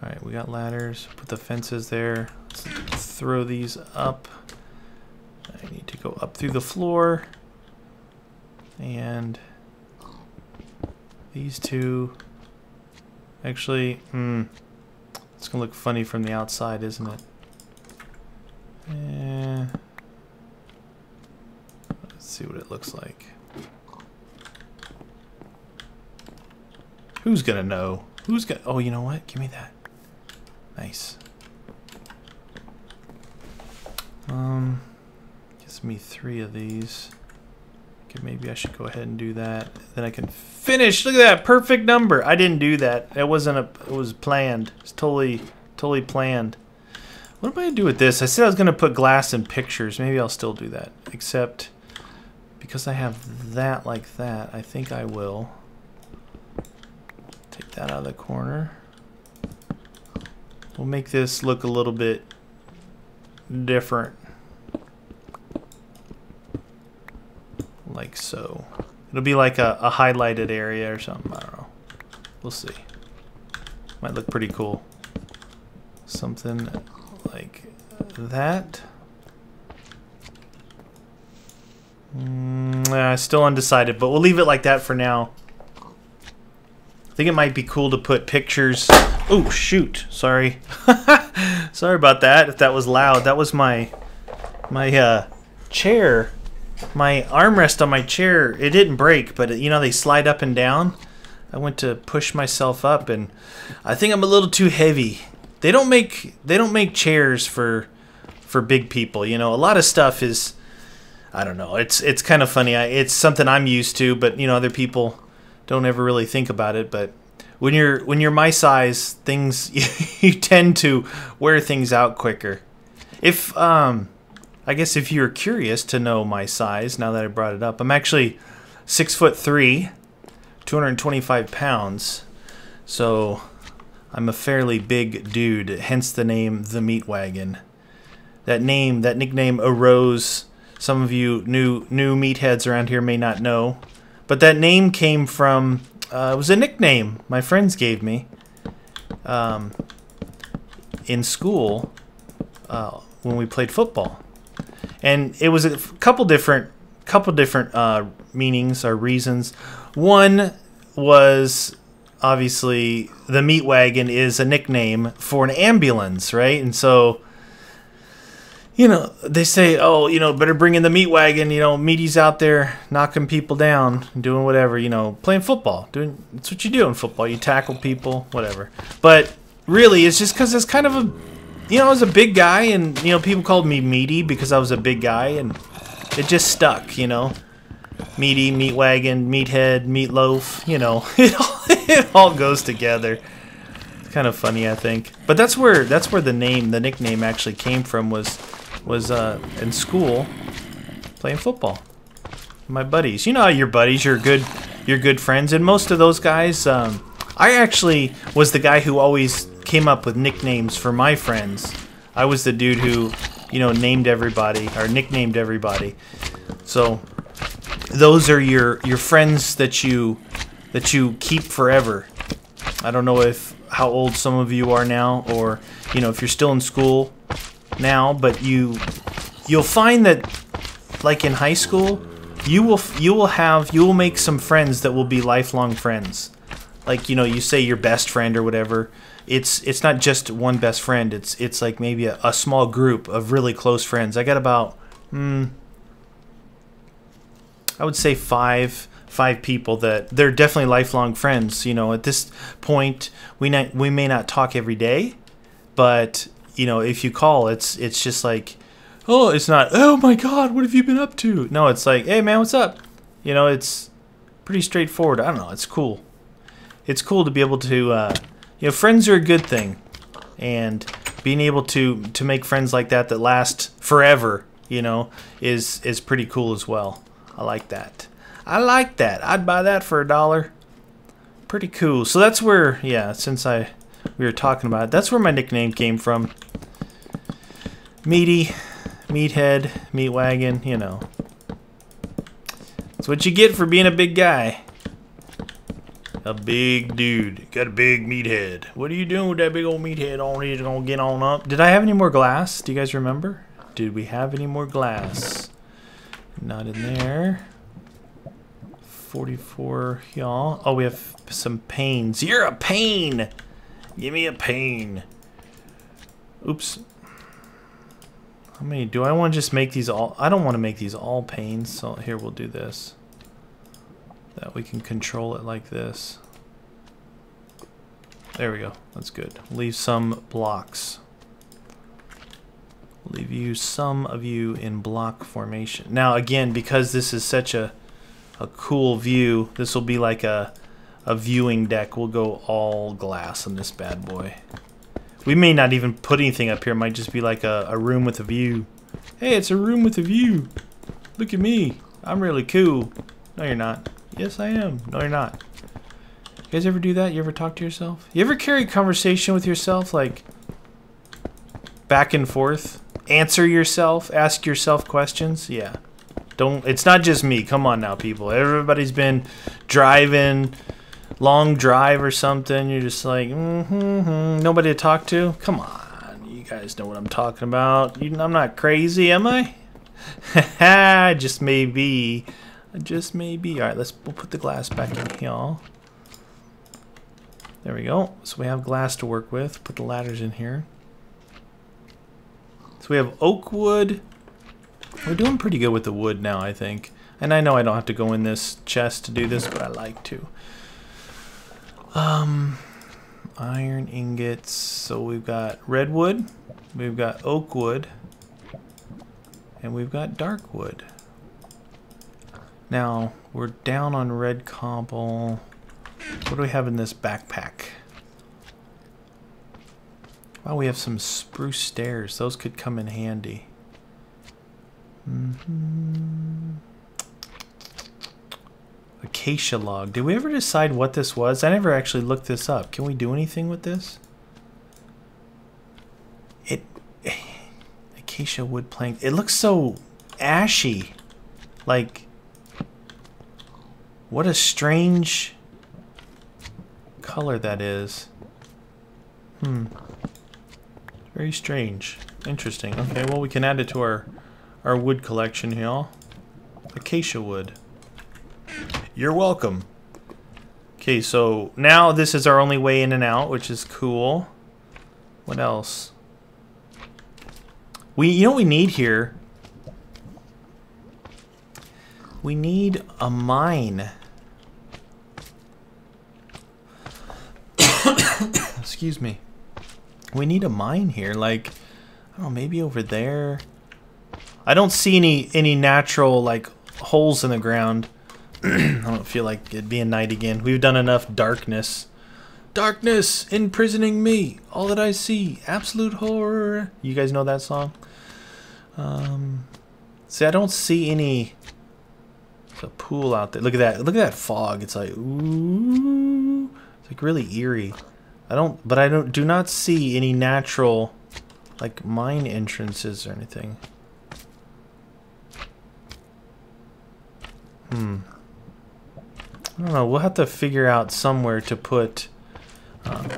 Alright, we got ladders. Put the fences there. Let's throw these up. I need to go up through the floor. And these two. Actually, it's gonna look funny from the outside, isn't it? Let's see what it looks like. Who's gonna know? Who's gonna? Oh, you know what? Give me that. Nice. Gives me 3 of these. Okay, maybe I should go ahead and do that. Then I can finish. Look at that perfect number. I didn't do that. It wasn't a. It was planned. It's totally planned. What am I gonna do with this? I said I was gonna put glass in pictures. Maybe I'll still do that. Except because I have that like that, I think I will take that out of the corner. We'll make this look a little bit different. Like so. It'll be like a highlighted area or something. I don't know. We'll see. Might look pretty cool. Something like that. Still undecided, but we'll leave it like that for now. I think it might be cool to put pictures. Oh shoot! Sorry, sorry about that. If that was loud, that was my chair, my armrest on my chair. It didn't break, but you know they slide up and down. I went to push myself up, and I think I'm a little too heavy. They don't make chairs for big people. You know, a lot of stuff is, I don't know. It's kind of funny. It's something I'm used to, but you know, other people don't ever really think about it. But when you're my size, things you tend to wear things out quicker. If I guess if you're curious to know my size, now that I brought it up, I'm actually 6'3", 225 pounds. So I'm a fairly big dude, hence the name The Meat Wagon. That nickname arose. Some of you new meatheads around here may not know, but that name came from it was a nickname my friends gave me in school when we played football, and it was a couple different meanings or reasons. One was obviously the Meat Wagon is a nickname for an ambulance, right? And so, you know, they say, oh, you know, better bring in the meat wagon. You know, Meaty's out there knocking people down, doing whatever, you know, playing football. That's what you do in football. You tackle people, whatever. But really, it's just because it's kind of a, you know, I was a big guy, and, you know, people called me Meaty because I was a big guy, and it just stuck, you know. Meaty, meat wagon, meathead, meatloaf, you know, it all goes together. It's kind of funny, I think. But that's where the nickname actually came from, was in school playing football. My buddies, you know how your buddies, you're good friends, and most of those guys, I actually was the guy who always came up with nicknames for my friends. I was the dude who, you know, named everybody or nicknamed everybody. So those are your friends that you keep forever. I don't know how old some of you are now, or you know, if you're still in school now, but you'll find that, like in high school, you will make some friends that will be lifelong friends. Like, you know, you say your best friend or whatever. It's not just one best friend. It's like maybe a small group of really close friends. I got about I would say five people that they're definitely lifelong friends. You know, at this point, we may not talk every day, but you know, if you call, it's just like, oh, it's not, oh my God, what have you been up to? No, it's like, hey man, what's up? You know, it's pretty straightforward. I don't know, it's cool. It's cool to be able to, you know, friends are a good thing, and being able to make friends like that last forever, you know, is pretty cool as well. I like that. I like that. I'd buy that for $1. Pretty cool. So that's where, yeah, since we were talking about it, that's where my nickname came from. Meaty, meathead, meat wagon, you know. That's what you get for being a big guy. A big dude. Got a big meat head. What are you doing with that big old meat head on? He's gonna get on up. Did I have any more glass? Do you guys remember? Did we have any more glass? Not in there. 44, y'all. Oh, we have some panes. You're a pain! Give me a pain. Oops. How many? Do I want to just make these all? I don't want to make these all panes. So here, we'll do this. That we can control it like this. There we go. That's good. Leave some blocks. Leave you some of you in block formation. Now again, because this is such a cool view, this will be like a viewing deck. We'll go all glass on this bad boy. We may not even put anything up here. It might just be like a room with a view. Hey, it's a room with a view. Look at me. I'm really cool. No, you're not. Yes, I am. No, you're not. You guys ever do that? You ever talk to yourself? You ever carry conversation with yourself, like back and forth? Answer yourself? Ask yourself questions? Yeah. Don't. It's not just me. Come on now, people. Everybody's been driving, long drive or something. You're just like, nobody to talk to? Come on. You guys know what I'm talking about. I'm not crazy, am I? Haha, just maybe. Just maybe. Alright, we'll put the glass back in here. There we go. So we have glass to work with. Put the ladders in here. So we have oak wood. We're doing pretty good with the wood now, I think. And I know I don't have to go in this chest to do this, but I like to. Iron ingots. So we've got redwood, we've got oak wood, and we've got dark wood. Now, we're down on red cobble. What do we have in this backpack? Wow, we have some spruce stairs. Those could come in handy. Acacia log. Did we ever decide what this was? I never actually looked this up. Can we do anything with this? Acacia wood plank. It looks so ashy. Like, what a strange color that is. Very strange. Interesting. Okay, well, we can add it to our wood collection here. Acacia wood. You're welcome. Okay, so now this is our only way in and out, which is cool. What else? You know what we need here? We need a mine. Excuse me. We need a mine here, like, I don't know, maybe over there. I don't see any natural, like, holes in the ground. I don't feel like it being night again. We've done enough darkness. Darkness imprisoning me. All that I see. Absolute horror. You guys know that song? See, I don't see any. There's a pool out there. Look at that. Look at that fog. It's like, ooh. It's like really eerie. Do not see any natural, like, mine entrances or anything. I don't know. We'll have to figure out somewhere to put. I'm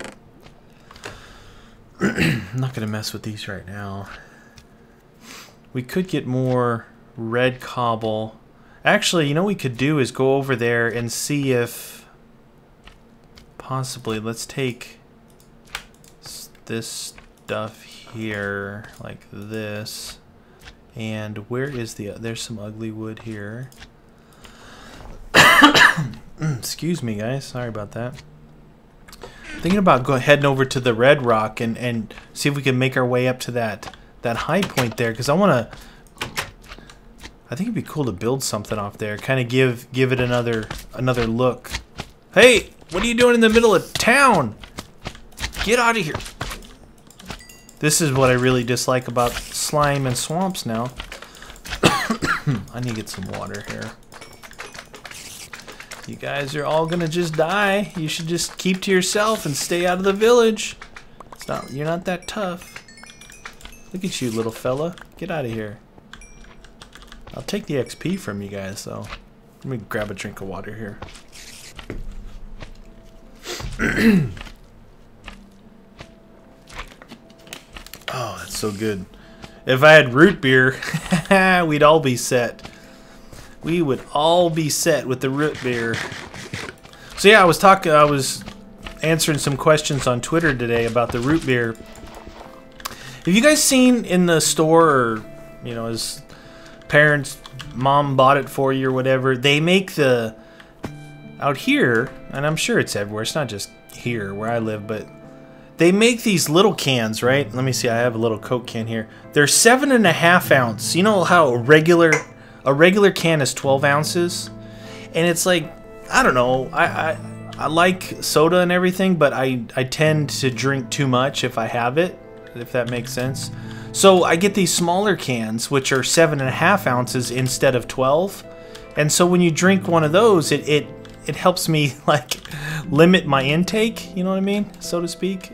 not gonna mess with these right now. We could get more red cobble. Actually, you know what we could do is go over there and see if possibly, let's take this stuff here like this, and where is there's some ugly wood here. Excuse me, guys, sorry about that. Thinking about heading over to the red rock and see if we can make our way up to that high point there, because I think it'd be cool to build something off there, kind of give it another look. Hey, what are you doing in the middle of town? Get out of here. This is what I really dislike about slime and swamps now. I need to get some water here. You guys are all gonna just die. You should just keep to yourself and stay out of the village. You're not that tough. Look at you, little fella. Get out of here. I'll take the XP from you guys, though. Let me grab a drink of water here. Oh, that's so good. If I had root beer, we'd all be set. We would all be set with the root beer. So yeah, I was answering some questions on Twitter today about the root beer. Have you guys seen in the store, or, you know, as parents, mom bought it for you or whatever, they make the, out here, and I'm sure it's everywhere, it's not just here where I live, but they make these little cans, right? Let me see, I have a little Coke can here. They're 7.5 ounce. You know how a regular can is 12 ounces? And it's like, I don't know, I like soda and everything, but I tend to drink too much if I have it, if that makes sense. So I get these smaller cans, which are 7.5 ounces instead of 12. And so when you drink one of those, it helps me like limit my intake, you know what I mean, so to speak.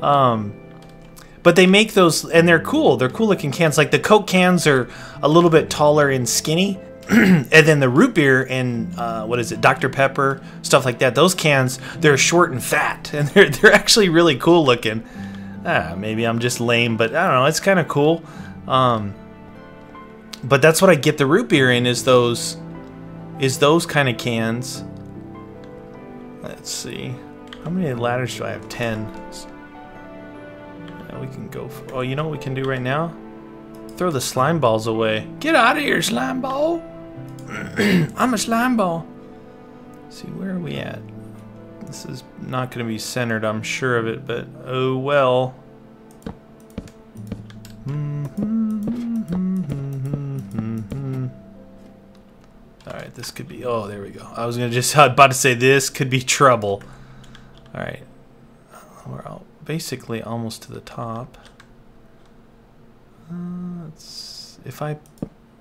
But they make those, and they're cool. They're cool looking cans. Like the Coke cans are a little bit taller and skinny. And then the root beer and what is it, Dr. Pepper, stuff like that, those cans, they're short and fat, and they're actually really cool looking. Maybe I'm just lame, but I don't know, it's kind of cool. But that's what I get the root beer in, is those kind of cans. Let's see, how many ladders do I have? 10. Yeah, we can go for, oh, you know what we can do right now? Throw the slime balls away. Get out of here, slime ball. I'm a slime ball. Let's see, where are we at? This is not going to be centered, I'm sure of it, but oh well. Alright, this could be, oh, there we go. I was about to say this could be trouble. Alright, we're all basically almost to the top.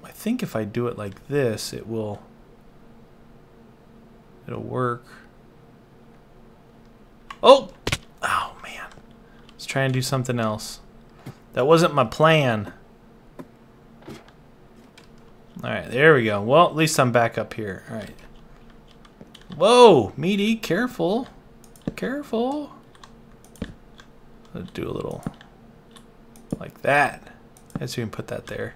I think if I do it like this, it'll work. Oh man, let's try and do something else. That wasn't my plan. All right, there we go. Well, at least I'm back up here. All right. Whoa, Meaty, careful, careful. Let's do a little like that. I guess we can put that there.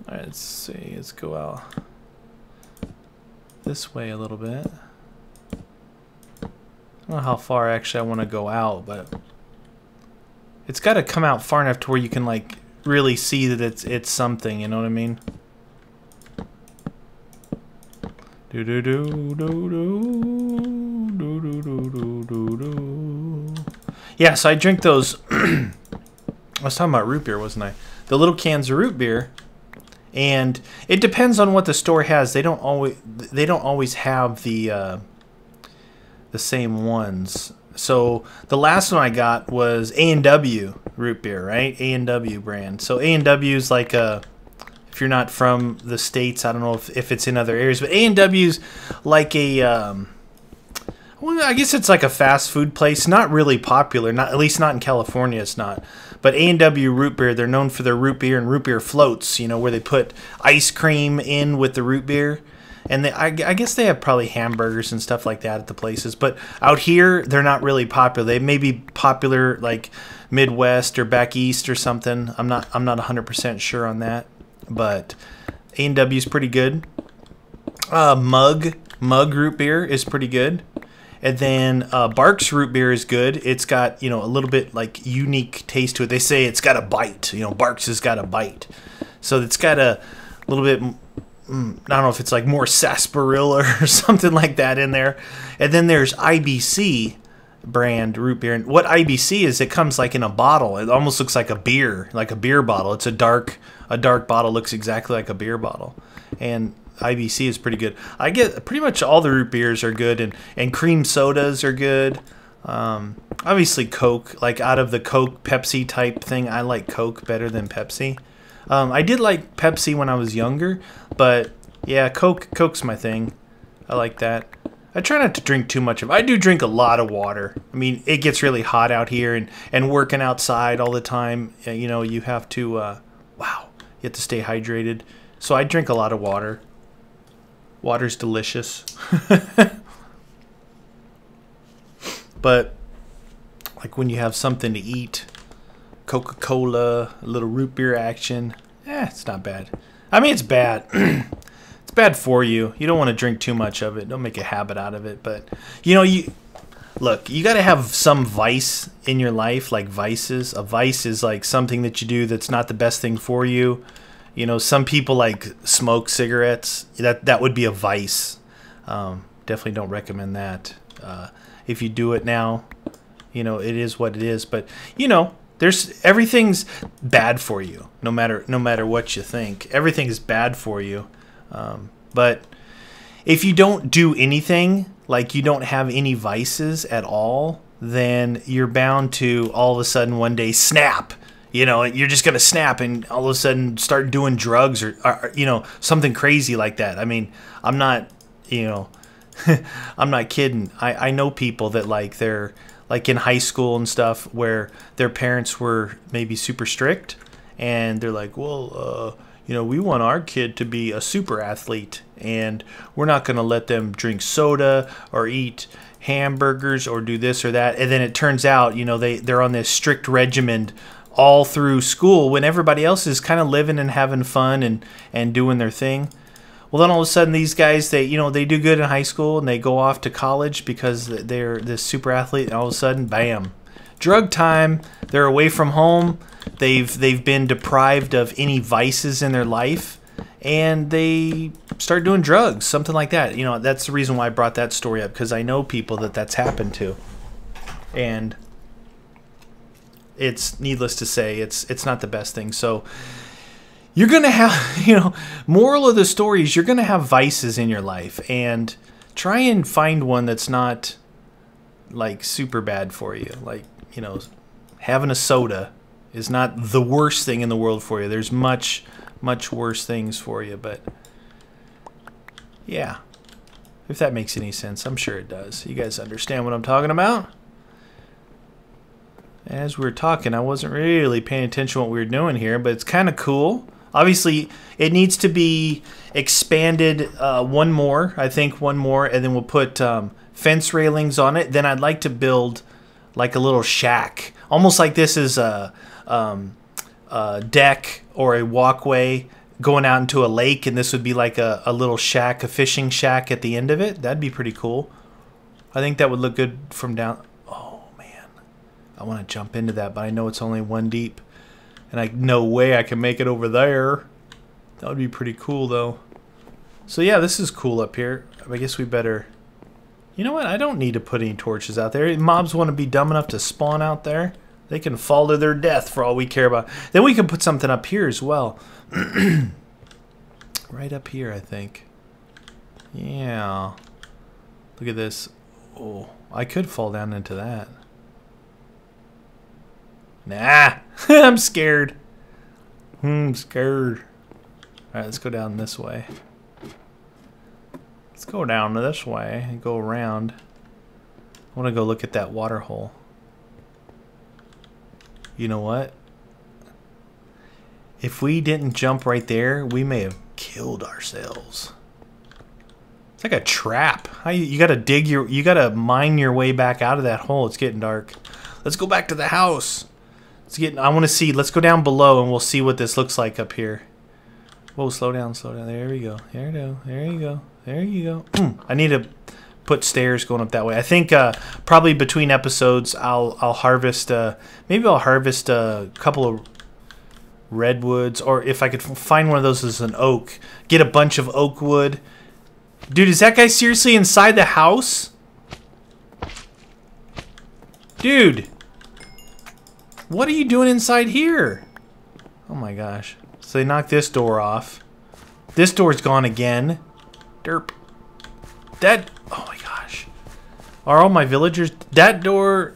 Alright, let's see. Let's go out this way a little bit. I don't know how far actually I want to go out, but it's got to come out far enough to where you can like really see that it's something, you know what I mean? Do do do do do do do do do do. Yeah, so I drink those. I was talking about root beer, wasn't I? The little cans of root beer, and it depends on what the store has. They don't always have the same ones. So the last one I got was A&W root beer, right? A&W brand. So A&W is like a, if you're not from the States, I don't know if it's in other areas, but A&W's like a, well, I guess it's like a fast food place. Not really popular, not at least not in California. It's not. But A&W root beer, they're known for their root beer and root beer floats. You know, where they put ice cream in with the root beer, and I guess they have probably hamburgers and stuff like that at the places. But out here, they're not really popular. They may be popular like Midwest or back east or something. I'm not 100% sure on that. But A&W is pretty good. Mug root beer is pretty good. And then Barks root beer is good. It's got, you know, a little bit like unique taste to it. They say it's got a bite. You know, Barks has got a bite. So it's got a little bit, I don't know if it's like more sarsaparilla or something like that in there. And then there's IBC brand root beer. And what IBC is, it comes like in a bottle. It almost looks like a beer bottle. It's a dark bottle, looks exactly like a beer bottle. And IBC is pretty good. I get pretty much all the root beers are good, and cream sodas are good. Obviously Coke, like out of the Coke Pepsi type thing, I like Coke better than Pepsi. I did like Pepsi when I was younger, but yeah, Coke's my thing. I like that. I try not to drink too much of it. I do drink a lot of water. I mean, it gets really hot out here, and working outside all the time, you know, you have to, wow, you have to stay hydrated. So I drink a lot of water. Water's delicious. But like when you have something to eat, Coca-Cola, a little root beer action, it's not bad. I mean, it's bad. It's bad for you. You don't want to drink too much of it. Don't make a habit out of it. But, you know, you got to have some vice in your life, like vices. A vice is like something that you do that's not the best thing for you. You know, some people like smoke cigarettes. That would be a vice. Definitely don't recommend that. If you do it now, you know, it is what it is. But, you know, everything's bad for you, no matter what you think. Everything is bad for you. But if you don't do anything, like you don't have any vices at all, then you're bound to all of a sudden one day snap. You know, you're just going to snap and all of a sudden start doing drugs or, you know, something crazy like that. I mean, I'm not, you know, I'm not kidding. I know people that like they're like in high school and stuff where their parents were maybe super strict and they're like, well, you know, we want our kid to be a super athlete and we're not going to let them drink soda or eat hamburgers or do this or that. And then it turns out, you know, they're on this strict regimen all through school when everybody else is kind of living and having fun and doing their thing. Well, then all of a sudden these guys, they do good in high school and they go off to college because they're this super athlete, and all of a sudden, bam, drug time. They're away from home. They've been deprived of any vices in their life, and they start doing drugs, something like that. You know, that's the reason why I brought that story up, because I know people that's happened to, and it's needless to say, it's not the best thing. So you're going to have, you know, moral of the story is you're going to have vices in your life, and try and find one that's not like super bad for you. Like, you know, having a soda is not the worst thing in the world for you. There's much, much worse things for you. But yeah, if that makes any sense, I'm sure it does. You guys understand what I'm talking about? As we were talking, I wasn't really paying attention to what we were doing here, but it's kind of cool. Obviously, it needs to be expanded one more, and then we'll put fence railings on it. Then I'd like to build like a little shack, almost like this is a deck or a walkway going out into a lake, and this would be like a little shack, a fishing shack at the end of it. That'd be pretty cool. I think that would look good from down. Oh, man. I want to jump into that, but I know it's only 1 deep. And no way I can make it over there. That would be pretty cool, though. So, yeah, this is cool up here. I guess we better... You know what? I don't need to put any torches out there. If mobs want to be dumb enough to spawn out there, they can fall to their death for all we care about. Then we can put something up here as well. Right up here, I think. Yeah. Look at this. Oh, I could fall down into that. Nah, I'm scared. I'm scared. Alright, let's go down this way. Let's go down this way and go around. I want to go look at that water hole. You know what? If we didn't jump right there, we may have killed ourselves. It's like a trap. You gotta you gotta mine your way back out of that hole. It's getting dark. Let's go back to the house. I want to see. Let's go down below and we'll see what this looks like up here. Whoa, slow down, slow down. There we go. There we go. There you go. There you go. I need to put stairs going up that way. I think probably between episodes I'll harvest. Maybe I'll harvest a couple of redwoods, or if I could find one of those as an oak, get a bunch of oak wood. Dude, is that guy seriously inside the house? Dude. What are you doing inside here? Oh my gosh. So they knocked this door off. This door's gone again. Derp. Oh my gosh. Are all my villagers... That door...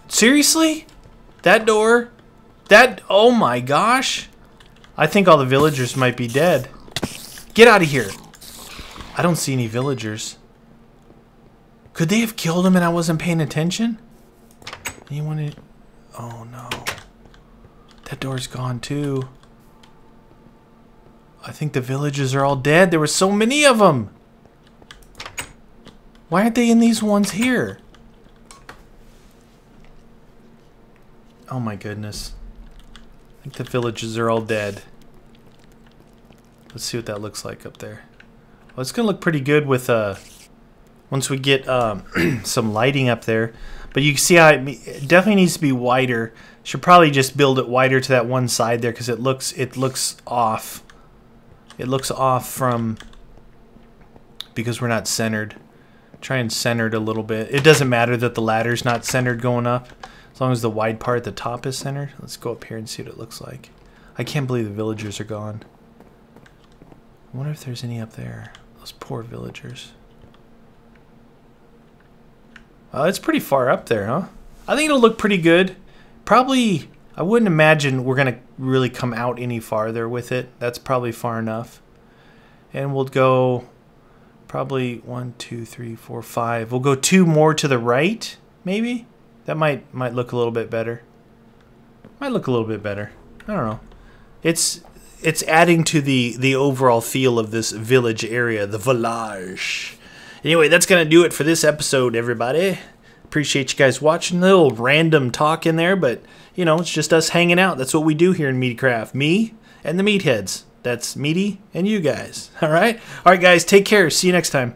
Seriously? That door? Oh my gosh. I think all the villagers might be dead. Get out of here. I don't see any villagers. Could they have killed him and I wasn't paying attention? Anyone in... Oh no. That door's gone too. I think the villagers are all dead. There were so many of them. Why aren't they in these ones here? Oh my goodness. I think the villages are all dead. Let's see what that looks like up there. Well, it's gonna look pretty good with once we get some lighting up there. But you can see how it definitely needs to be wider. Should probably just build it wider to that one side there because it looks off. It looks off from because we're not centered. Try and center it a little bit. It doesn't matter that the ladder's not centered going up as long as the wide part at the top is centered. Let's go up here and see what it looks like. I can't believe the villagers are gone. I wonder if there's any up there. Those poor villagers. It's pretty far up there, huh? I think it'll look pretty good. Probably, I wouldn't imagine we're going to really come out any farther with it. That's probably far enough. And we'll go probably 1, 2, 3, 4, 5. We'll go 2 more to the right, maybe? That might look a little bit better. Might look a little bit better. I don't know. It's adding to the overall feel of this village area, the village. Anyway, that's going to do it for this episode, everybody. Appreciate you guys watching. A little random talk in there, but, you know, it's just us hanging out. That's what we do here in Meatycraft. Me and the meatheads. That's Meaty and you guys. All right? All right, guys, take care. See you next time.